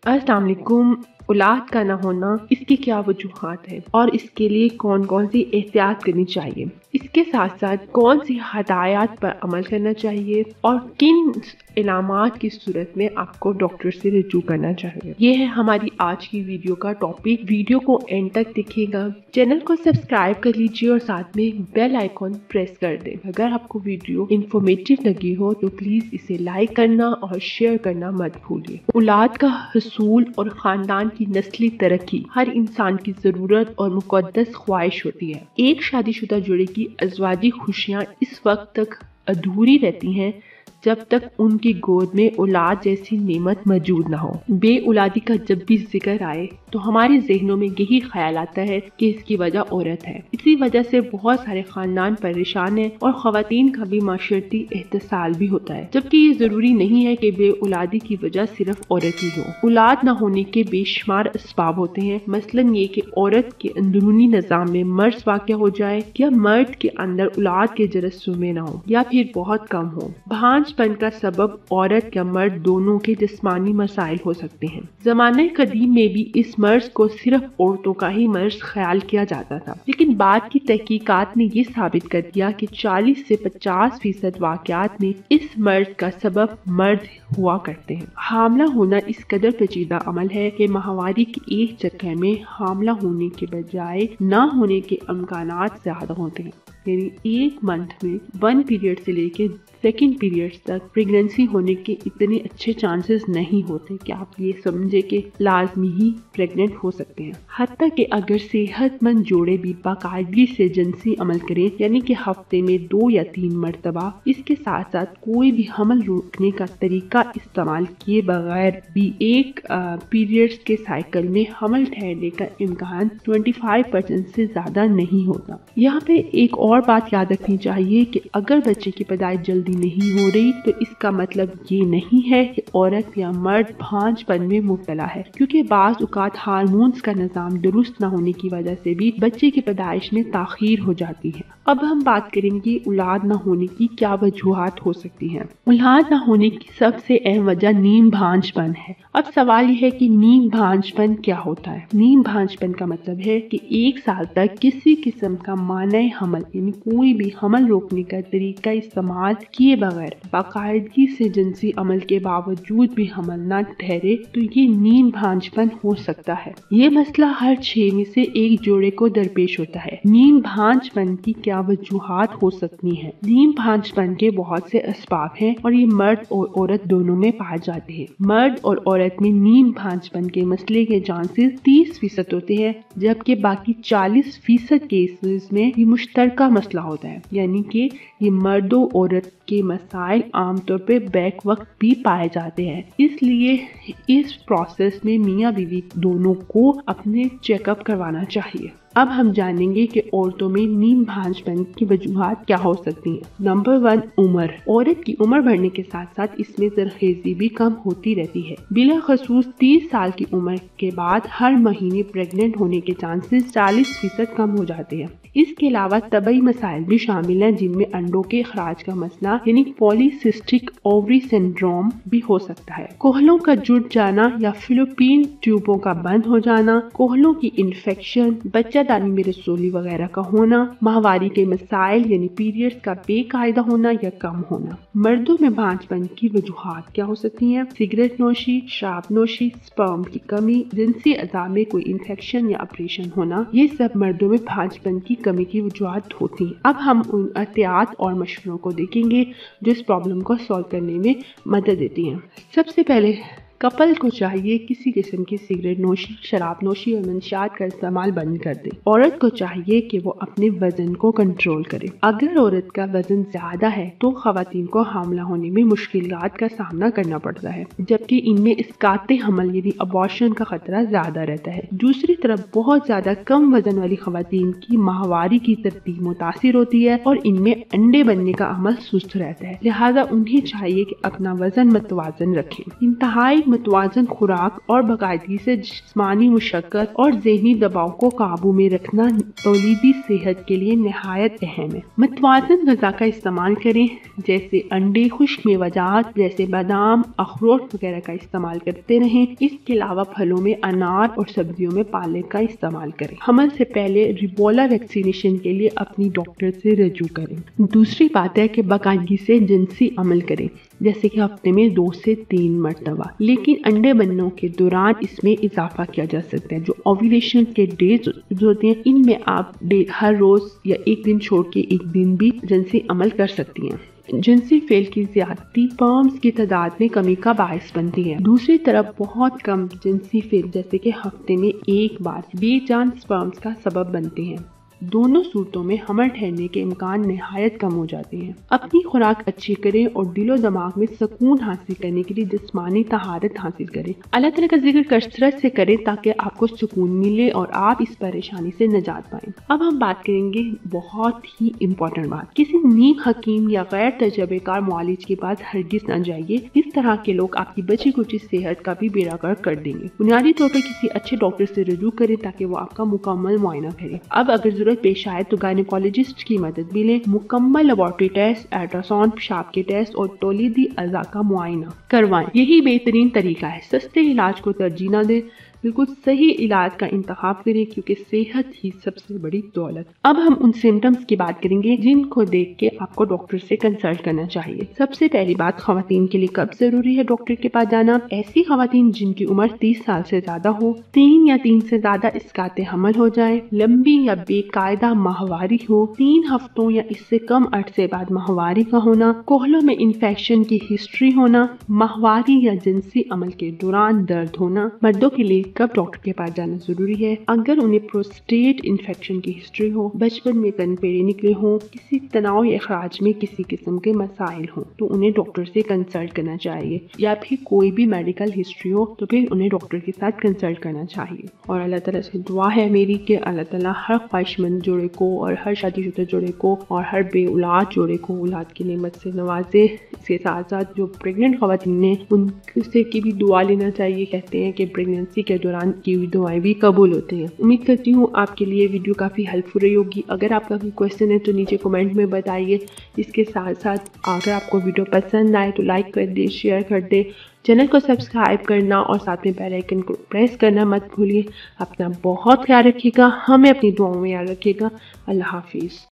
अस्सलाम वालेकुम। औलाद का ना होना, इसकी क्या वजूहात है और इसके लिए कौन कौन सी एहतियात करनी चाहिए, इसके साथ साथ कौन सी हदायत पर अमल करना चाहिए और किन इलामात की सूरत में आपको डॉक्टर से रजू करना चाहिए, ये है हमारी आज की वीडियो का टॉपिक। वीडियो को एंड तक देखिएगा, चैनल को सब्सक्राइब कर लीजिए और साथ में बेल आइकॉन प्रेस कर दें। अगर आपको वीडियो इंफॉर्मेटिव लगी हो तो प्लीज इसे लाइक करना और शेयर करना मत भूलिए। औलाद का हसूल और खानदान की नस्ली तरक्की हर इंसान की जरूरत और मुकद्दस ख्वाहिश होती है। एक शादीशुदा जोड़े की अज़वाजी खुशियाँ इस वक्त तक अधूरी रहती हैं जब तक उनकी गोद में औलाद जैसी नेमत मौजूद न हो। बे औलादी का जब भी जिक्र आए तो हमारे जहनों में यही ख्याल आता है कि इसकी वजह औरत है। इसी वजह से बहुत सारे खानदान परेशान हैं और ख़वातीन का भी माशरती एहतसाल भी होता है, जबकि ये जरूरी नहीं है कि बे औलादी की वजह सिर्फ औरत ही हो। औलाद न होने के बेशुमार असबाब होते हैं, मसलन ये कि औरत के अंदरूनी निज़ाम में मर्ज वाक़या हो जाए या मर्द के अंदर औलाद के जरसूमे न हो या फिर बहुत कम हो। भांजपन का सबब औरत या मर्द दोनों के जिस्मानी मसाइल हो सकते हैं। ज़माने कदीम में भी इस मर्ज को सिर्फ औरतों का ही मर्ज ख्याल किया जाता था, लेकिन बाद की तहकीकात ने ये साबित कर दिया कि 40 से 50% वाक़यात में इस मर्ज का सबब मर्द हुआ करते हैं। हामला होना इस कदर पेचीदा अमल है कि माहवारी के एक चक्कर में हामला होने के बजाय न होने के इम्कानात ज्यादा होते हैं। यानी एक मंथ में 1 पीरियड से लेके 2nd पीरियड तक प्रेगनेंसी होने के इतने अच्छे चांसेस नहीं होते कि आप ये समझे कि लाजमी ही प्रेग्नेंट हो सकते हैं। हत्ता कि अगर सेहतमंद जोड़े भी बाकायदगी से जिनसी अमल करें, यानी कि हफ्ते में 2 या 3 मरतबा, इसके साथ साथ कोई भी हमल रोकने का तरीका इस्तेमाल किए बगैर भी एक पीरियड्स के साइकिल में हमल ठहरने का इम्कान 25% से ज्यादा नहीं होता। यहाँ पे एक और बात याद रखनी चाहिए कि अगर बच्चे की पैदाइश जल्दी नहीं हो रही तो इसका मतलब ये नहीं है कि औरत या मर्द भांजपन में मुब्तला है, क्योंकि बाज़ औक़ात हार्मोन्स का निज़ाम दुरुस्त न होने की वजह से भी बच्चे की पैदाइश में ताख़ीर हो जाती है। अब हम बात करेंगे औलाद न होने की क्या वजूहात हो सकती हैं। औलाद न होने की सबसे अहम वजह नीम भांजपन है। अब सवाल यह है कि नीम भांजपन क्या होता है। नीम भांजपन का मतलब है कि 1 साल तक किसी किस्म का माने हमल यानी कोई भी हमल रोकने का तरीका इस्तेमाल किए बगैर बाकायदगी से जिनसी अमल के बावजूद भी हमल न ठहरे तो ये नीम भांजपन हो सकता है। ये मसला हर 6 में से 1 जोड़े को दरपेश होता है। नीम भांजपन की क्या वजूहात हो सकती हैं। नीम भांजपन के बहुत से असबाब हैं और ये मर्द और औरत दोनों में पाए जाते हैं। मर्द और औरत में नीम भांजपन के मसले के चांसेस 30% होते हैं, जबकि बाकी 40% केसेस में ये मुश्तरका मसला होता है, यानी कि ये मर्दों औरत के मसाइल आमतौर पे बैक वक्त भी पाए जाते हैं। इसलिए इस प्रोसेस में मियाँ बीवी दोनों को अपने चेकअप करवाना चाहिए। अब हम जानेंगे कि औरतों में नीम भांजपन की वजूहात क्या हो सकती हैं। नंबर 1, उम्र। औरत की उम्र बढ़ने के साथ साथ इसमें जरखेजी भी कम होती रहती है। बिलाखसूस 30 साल की उम्र के बाद हर महीने प्रेग्नेंट होने के चांसेस 40% कम हो जाते हैं। इसके अलावा तबई मसाइल भी शामिल हैं, जिनमें अंडों के खराज का मसला यानी पॉलीसिस्टिक ओवरी सिंड्रोम भी हो सकता है। कोहलों का जुट जाना या फिलिपीन ट्यूबों का बंद हो जाना, कोहलों की इन्फेक्शन, बच्चादानी में रसोली वगैरह का होना, माहवारी के मसाइल यानी पीरियड्स का बेकायदा होना या कम होना। मर्दों में भांजपन की वजूहात क्या हो सकती हैं। सिगरेट नोशी, शराब नोशी, स्पर्म की कमी, जिनसी अज़ा में कोई इन्फेक्शन या ऑपरेशन होना, ये सब मर्दों में भांजपन की कमी की वजूहात होती हैं। अब हम उन एहतियात और मशवरों को देखेंगे जो इस प्रॉब्लम को सॉल्व करने में मदद देती हैं। सबसे पहले कपल को चाहिए किसी किस्म की सिगरेट नोशी, शराब नोशी और मंशियात का इस्तेमाल बंद कर दे। औरत को चाहिए कि वो अपने वजन को कंट्रोल करे। अगर औरत का वजन ज्यादा है तो खवातीन को हामला होने में मुश्किलात का सामना करना पड़ता है, जबकि इनमें इसकाते हमल यानी अबॉर्शन का खतरा ज्यादा रहता है। दूसरी तरफ बहुत ज्यादा कम वजन वाली खवातीन की माहवारी की तरतीब मुतासिर होती है और इनमें अंडे बनने का अमल सुस्त रहता है, लिहाजा उन्हें चाहिए कि अपना वजन मतवाजन रखें। इंतहाई متوازن خوراک اور باقاعدگی سے جسمانی مشقت اور ذہنی دباؤ کو قابو میں رکھنا تولیدی صحت کے لیے نہایت اہم ہے۔ متوازن غذا کا استعمال کریں، جیسے انڈے، خشک میوہ جات جیسے بادام، اخروٹ وغیرہ کا استعمال کرتے رہیں۔ اس کے علاوہ پھلوں میں انار اور سبزیوں میں پالک کا استعمال کریں۔ حمل سے پہلے ریبولا ویکسینیشن کے لیے اپنی ڈاکٹر سے رجوع کریں۔ دوسری بات ہے کہ باقاعدگی سے جنسی عمل کریں، جیسے کہ ہفتے میں 2 سے 3 مرتبہ، لیکن انڈے بننے کے دوران اس میں اضافہ کیا جا سکتا ہے۔ جو اوویلیشن کے ڈیز ہوتے ہیں، ان میں آپ ہر روز یا ایک دن چھوڑ کے ایک دن بھی جنسی عمل کر سکتی ہیں۔ جنسی فعل کی زیادتی سپرمز کی تعداد میں کمی کا باعث بنتی ہے۔ دوسری طرف بہت کم جنسی فعل، جیسے کہ ہفتے میں ایک بار، بے جان سپرمز کا سبب بنتے ہیں۔ دونوں صورتوں میں حمل ٹھہرنے کے امکان نہایت کم ہو جاتے ہیں۔ اپنی خوراک اچھی کریں اور دل و دماغ میں سکون حاصل کرنے کے لیے جسمانی طہارت حاصل کریں۔ اللہ تعالیٰ کا ذکر کثرت سے کریں تاکہ آپ کو سکون ملے اور آپ اس پریشانی سے نجات پائیں۔ اب ہم بات کریں گے بہت ہی امپورٹنٹ بات، کسی نیک حکیم یا غیر تجربے کار معالج کے پاس ہرگز نہ جائیے۔ اس طرح کے لوگ آپ کی بچی کچی صحت کا بھی بیڑا غرق کر دیں گے۔ بنیادی طور پر کسی اچھے ڈاکٹر سے رجوع کریں تاکہ وہ آپ کا مکمل معائنہ کرے۔ اب اگر ضرورت پیش آئے تو گائنیکولوجسٹ کی مدد بھی لیں۔ مکمل لیبارٹری ٹیسٹ، الٹراساؤنڈ، پیشاب کے ٹیسٹ اور تولیدی اعضاء کا معائنہ کروائیں۔ یہی بہترین طریقہ ہے۔ سستے علاج کو ترجیح نہ دیں، بالکل صحیح علاج کا انتخاب کریں، کیونکہ صحت ہی سب سے بڑی دولت۔ اب ہم ان سمٹمز کی بات کریں گے جن کو دیکھ کے آپ کو ڈاکٹر سے کنسلٹ کرنا چاہیے۔ سب سے پہلی بات، خواتین کے لیے کب ضروری ہے ڈاکٹر کے پاس جانا؟ ایسی خواتین جن کی عمر 30 سال سے زیادہ ہو، 3 یا 3 سے زیادہ اسقاط حمل ہو جائے، لمبی یا بے قاعدہ ماہواری ہو، 3 ہفتوں یا اس سے کم عرصے بعد ماہواری کا ہونا، کوہلوں میں انفیکشن کی ہسٹری ہونا، ماہواری یا جنسی عمل کے دوران درد ہونا۔ مردوں کے لیے کب ڈاکٹر کے پاس جانا ضروری ہے؟ اگر انہیں پروسٹیٹ انفیکشن کی ہسٹری ہو، بچپن میں کنپیڑے نکلے ہوں، کسی تناؤ یا اخراج میں کسی قسم کے مسائل ہوں، تو انہیں ڈاکٹر سے کنسلٹ کرنا چاہیے، یا پھر کوئی بھی میڈیکل ہسٹری ہو تو پھر انہیں ڈاکٹر کے ساتھ کنسلٹ کرنا چاہیے۔ اور اللہ تعالیٰ سے دعا ہے میری کہ اللہ تعالیٰ ہر خواہش مند جوڑے کو اور ہر شادی شدہ جوڑے کو اور ہر بے اولاد جوڑے کو اولاد کی نعمت سے نوازے۔ اس کے ساتھ ساتھ جو پریگننٹ خواتین ہیں ان سے کی بھی دعا لینا چاہیے۔ کہتے ہیں کہ پریگننسی کے دوران کی ہوئی دعائیں بھی قبول ہوتے ہیں۔ امید کرتی ہوں آپ کے لیے ویڈیو کافی ہیلپ فل رہی ہوگی۔ اگر آپ کا کوئی کویشچن ہے تو نیچے کمنٹ میں بتائیے۔ اس کے ساتھ ساتھ اگر آپ کو ویڈیو پسند آئے تو لائک کر دے، شیئر کر دے، چینل کو سبسکرائب کرنا اور ساتھ میں بیل آئیکن کو پریس کرنا مت بھولیے۔ اپنا بہت خیال رکھیے گا، ہمیں اپنی دعاؤں میں یاد رکھیے گا۔ اللہ حافظ۔